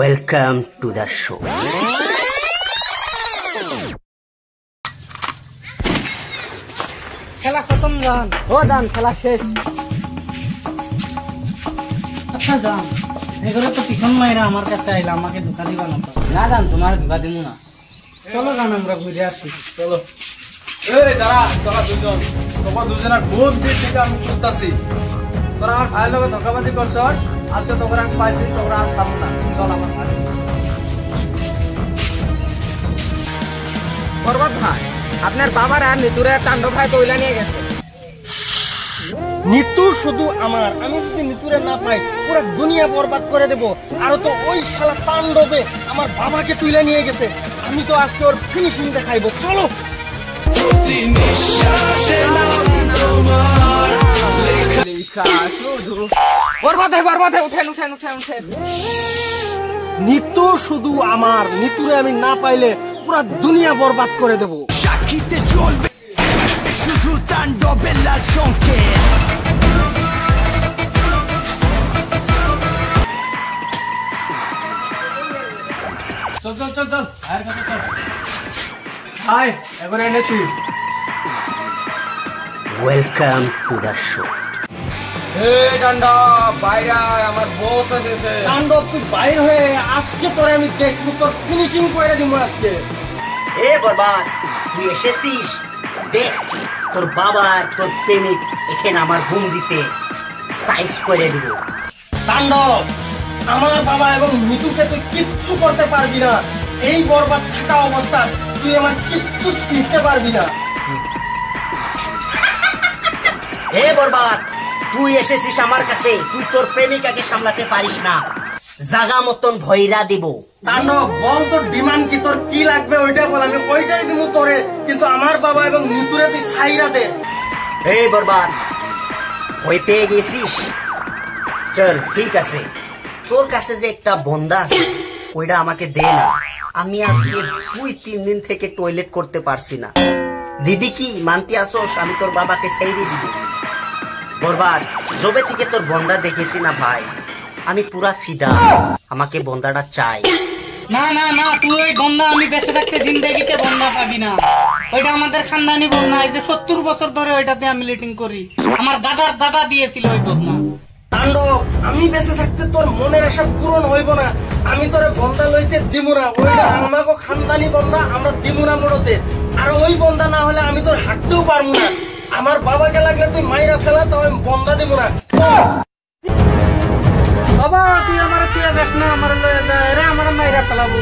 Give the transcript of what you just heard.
Welcome to the show. খেলা খতম জান। ও জান খেলা শেষ। আচ্ছা জান, এগুলো তো পিছন মাইরা আমার কাছে আইলা, আমাকে ধোকা দিবা না? না জান, তোমার ধোকা দিব না। চলো জান আমরা ঘুরে আসি। চলো। এই দাঁড়া, তোরা দুজন, তোমার দুজনের কোন দিক থেকে আমি বুঝতেছি। তোরা আমার ভাইয়ের লগে ধোকাবাজি করছ, আজকে তোরা আমি পাইছি, তোরা আজ খাবো না। চল আমার ভাই। বরবাদ ভাই, আপনার বাবার আর নিতুরে তাণ্ডব ভাই কইলা নিয়ে গেছে। নিতু শুধু আমার, আমি যদি নিতুরে না পাই পুরো দুনিয়া বরবাদ করে দেব। আর তো ওই শালা তাণ্ডবে আমার বাবাকে তুলে নিয়ে গেছে, আমি তো আজকে ওর ফিনিশিং দেখাইবো। চলো। বরবাদ ভাই, উঠেন উঠেন উঠেন উঠেন। নিতু শুধু আমার, নিতুরে আমি না পাইলে পুরো দুনিয়া বরবাদ করে দেব। সাক্ষীতে চলবে শুধু তাণ্ডবের লাল সংকেত। চল চল চল চল, ভাইয়ের কাছে চল। ভাই, এখন এনেছি। Welcome to the show. এই তাণ্ডব বাইরা, আমার বস এসেছে। তাণ্ডব তুই বাইর হয়ে, আজকে তোরে আমি দেখবো, তোর ফিনিশিং করে দিব আজকে। এ বরবাদ, তুই এসেছিস? দেখ তোর বাবা আর তোর প্রেমিক এখানে আমার হুম দিতে সাইজ করে দিব। তাণ্ডব, আমার বাবা এবং নিতুকে তুই কিচ্ছু করতে পারবি না। এই বরবাদ থাকা অবস্থা তুই আমার কিচ্ছু শিখতে পারবি না। এ বরবাদ, তুই এসেছিস আমার কাছে, তুই তোর প্রেমিকাকে সামলাতে পারিস না, জাগা মতন ভয়রা দিব। তাণ্ডব বল, তোর ডিমান্ড কি, তোর কি লাগবে ওইটা বল, আমি ওইটাই দিব তোরে। কিন্তু আমার বাবা এবং নিতুরে তুই ছাইরা দে। এই বরবাদ, ভয় পেয়ে গেছিস? চল ঠিক আছে, তোর কাছে যে একটা বন্ধা আছে ওইটা আমাকে দে না। আমি আজকে 2-3 দিন থেকে টয়লেট করতে পারছি না। দিবি কি? মানতে আসোস? আমি তোর বাবাকে সেইরে দিব। বরবাদ, জবে থেকে তোর বন্ধা দেখেছি না ভাই, আমি পুরা ফিদা, আমাকে বন্ধাটা চাই। না না না, তুই ওই বন্ধা আমি বেঁচে থাকতে জিন্দেগিতে বন্ধা পাবি না। ওইটা আমাদের খানদানি বন্ধা, এই যে 70 বছর ধরে ওইটাতে আমি লিটিং করি। আমার দাদার দাদা দিয়েছিল ওই বন্ধা। তাণ্ডব, আমি বেঁচে থাকতে তোর মনের আশা পূরণ হইব না, আমি তোরে বন্ধা লইতে দিব না। ওইটা আমাকে খানদানি বন্ধা, আমরা দিব না মোড়তে। আর ওই বন্ধা না হলে আমি তোর হাঁটতেও পারবো না। আমার বাবাকে লাগলে তুই মাইরা ফেলা, তো আমি বন্ধা দিব না। বাবা তুই আমার তুই দেখ না, আমার লয়ে যায় রে, আমার মাইরা ফেলাবো।